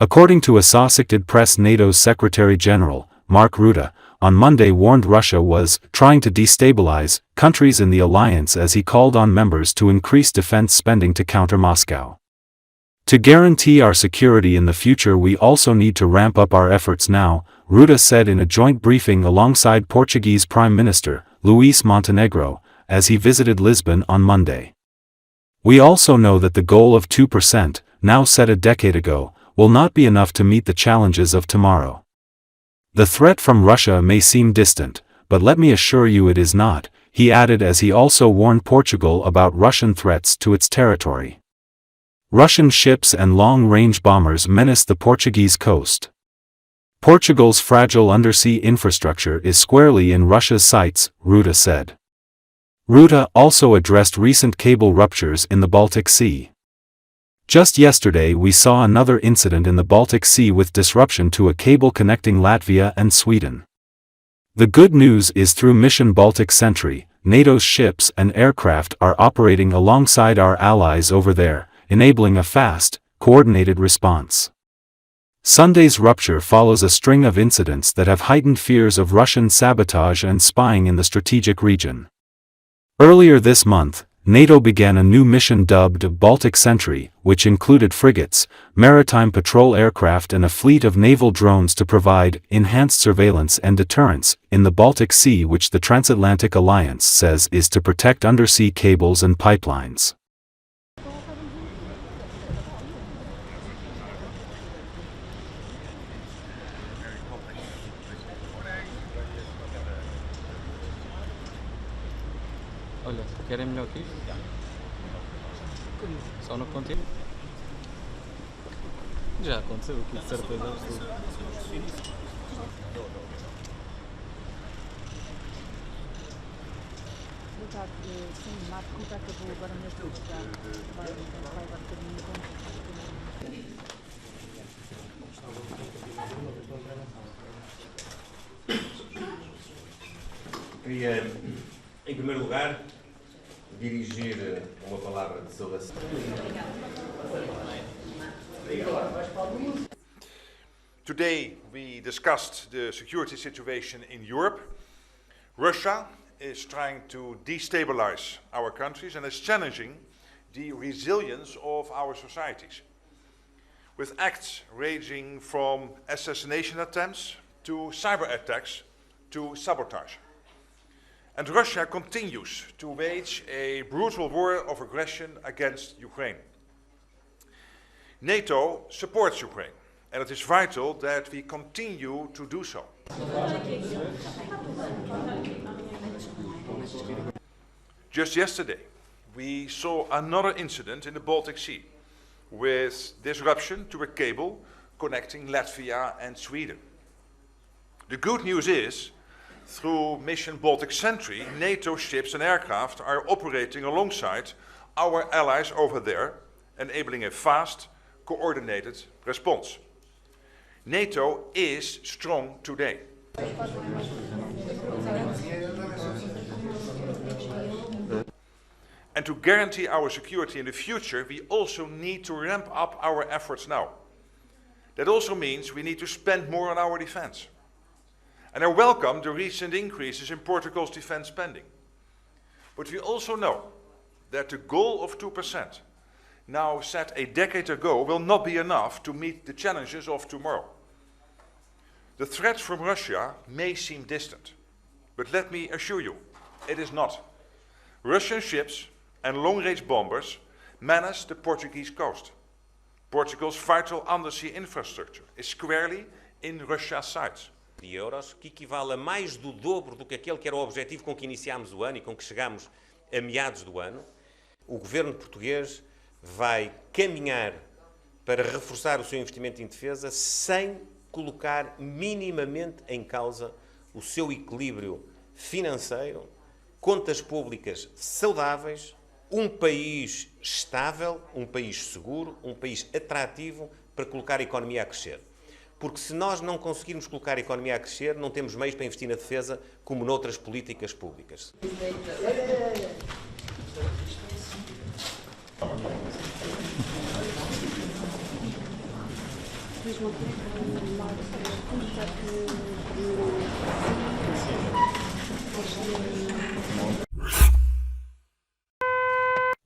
According to Assosicted press, NATO's Secretary General, Rutte, on Monday warned Russia was trying to destabilize countries in the alliance as he called on members to increase defense spending to counter Moscow. To guarantee our security in the future, we also need to ramp up our efforts now, Rutte said in a joint briefing alongside Portuguese Prime Minister, Luís Montenegro, as he visited Lisbon on Monday. We also know that the goal of 2%, now set a decade ago, will not be enough to meet the challenges of tomorrow. The threat from Russia may seem distant, but let me assure you it is not, he added as he also warned Portugal about Russian threats to its territory. Russian ships and long-range bombers menace the Portuguese coast. Portugal's fragile undersea infrastructure is squarely in Russia's sights, Rutte said. Rutte also addressed recent cable ruptures in the Baltic Sea. Just yesterday we saw another incident in the Baltic Sea with disruption to a cable connecting Latvia and Sweden. The good news is through mission Baltic Sentry, NATO's ships and aircraft are operating alongside our allies over there, enabling a fast, coordinated response. Sunday's rupture follows a string of incidents that have heightened fears of Russian sabotage and spying in the strategic region. Earlier this month, NATO began a new mission dubbed Baltic Sentry, which included frigates, maritime patrol aircraft and a fleet of naval drones to provide enhanced surveillance and deterrence in the Baltic Sea, which the Transatlantic Alliance says is to protect undersea cables and pipelines. Olha, querem melhor que isso? Só no contigo? Já aconteceu aqui, de certeza absoluta. Sim, Marco, como já acabou agora mesmo de jogar, vai dar bocadinho Queria, em primeiro lugar, dirigir uma palavra de saudação. Today we discussed the security situation in Europe. Russia is trying to destabilize our countries and is challenging the resilience of our societies, with acts ranging from assassination attempts to cyber attacks to sabotage. And Russia continues to wage a brutal war of aggression against Ukraine. NATO supports Ukraine, and it is vital that we continue to do so. Just yesterday, we saw another incident in the Baltic Sea, with disruption to a cable connecting Latvia and Sweden. The good news is, through mission Baltic Sentry, NATO ships and aircraft are operating alongside our allies over there, enabling a fast, coordinated response. NATO is strong today. And to guarantee our security in the future, we also need to ramp up our efforts now. That also means we need to spend more on our defense. And I welcome the recent increases in Portugal's defense spending. But we also know that the goal of 2%, now set a decade ago, will not be enough to meet the challenges of tomorrow. The threat from Russia may seem distant, but let me assure you, it is not. Russian ships and long-range bombers menace the Portuguese coast. Portugal's vital undersea infrastructure is squarely in Russia's sights. De euros, que equivale a mais do dobro do que aquele que era o objetivo com que iniciámos o ano e com que chegámos a meados do ano, o governo português vai caminhar para reforçar o seu investimento em defesa sem colocar minimamente em causa o seu equilíbrio financeiro, contas públicas saudáveis, um país estável, um país seguro, um país atrativo para colocar a economia a crescer. Porque se nós não conseguirmos colocar a economia a crescer, não temos meios para investir na defesa como noutras políticas públicas. mesmo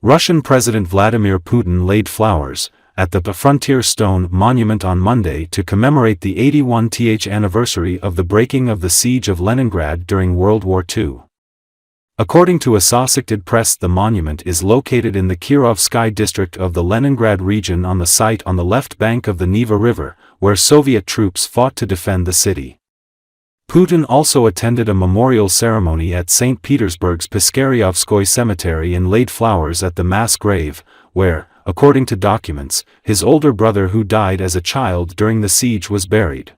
Russian President Vladimir Putin laid flowers at the Frontier Stone Monument on Monday to commemorate the 81th anniversary of the breaking of the siege of Leningrad during World War II. According to Assosicted press, the monument is located in the Kirovsky district of the Leningrad region on the site on the left bank of the Neva River, where Soviet troops fought to defend the city. Putin also attended a memorial ceremony at St. Petersburg's Piskaryovskoy Cemetery and laid flowers at the mass grave, where, according to documents, his older brother who died as a child during the siege was buried.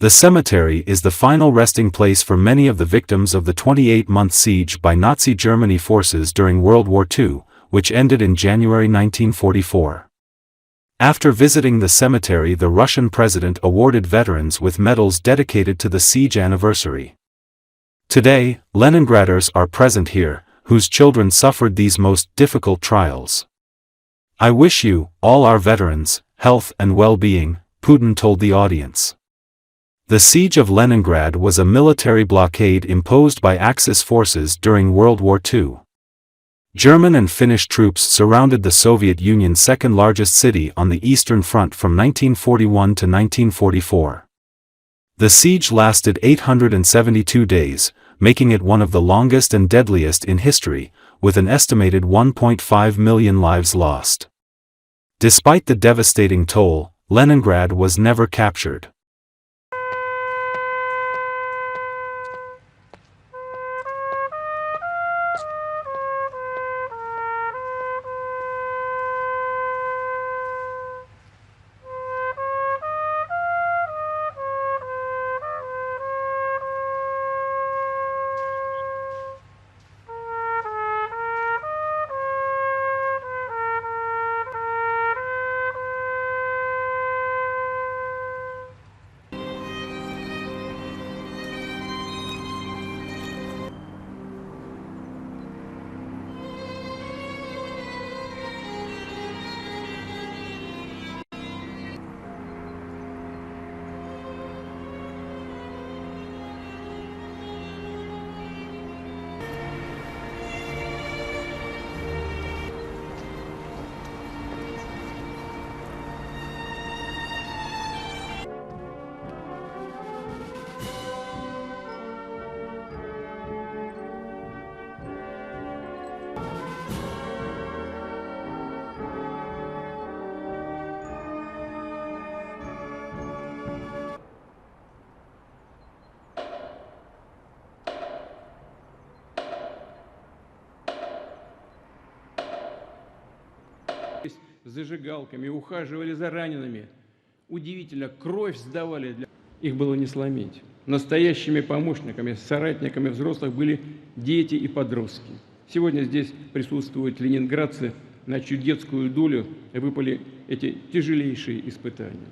The cemetery is the final resting place for many of the victims of the 28-month siege by Nazi Germany forces during World War II, which ended in January 1944. After visiting the cemetery, the Russian president awarded veterans with medals dedicated to the siege anniversary. Today, Leningraders are present here, whose children suffered these most difficult trials. I wish you, all our veterans, health and well-being, Putin told the audience. The siege of Leningrad was a military blockade imposed by Axis forces during World War II. German and Finnish troops surrounded the Soviet Union's second-largest city on the Eastern Front from 1941 to 1944. The siege lasted 872 days, making it one of the longest and deadliest in history, with an estimated 1.5 million lives lost. Despite the devastating toll, Leningrad was never captured. С зажигалками, ухаживали за ранеными. Удивительно, кровь сдавали. Их было не сломить. Настоящими помощниками, соратниками взрослых были дети и подростки. Сегодня здесь присутствуют ленинградцы, на чью детскую долю выпали эти тяжелейшие испытания.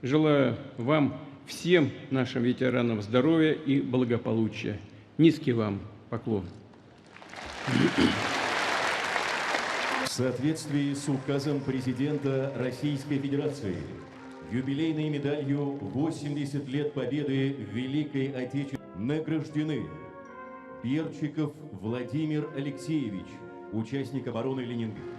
Желаю вам, всем нашим ветеранам, здоровья и благополучия. Низкий вам поклон. В соответствии с указом президента Российской Федерации, юбилейной медалью 80 лет Победы в Великой Отечественной награждены Перчиков Владимир Алексеевич, участник обороны Ленинграда.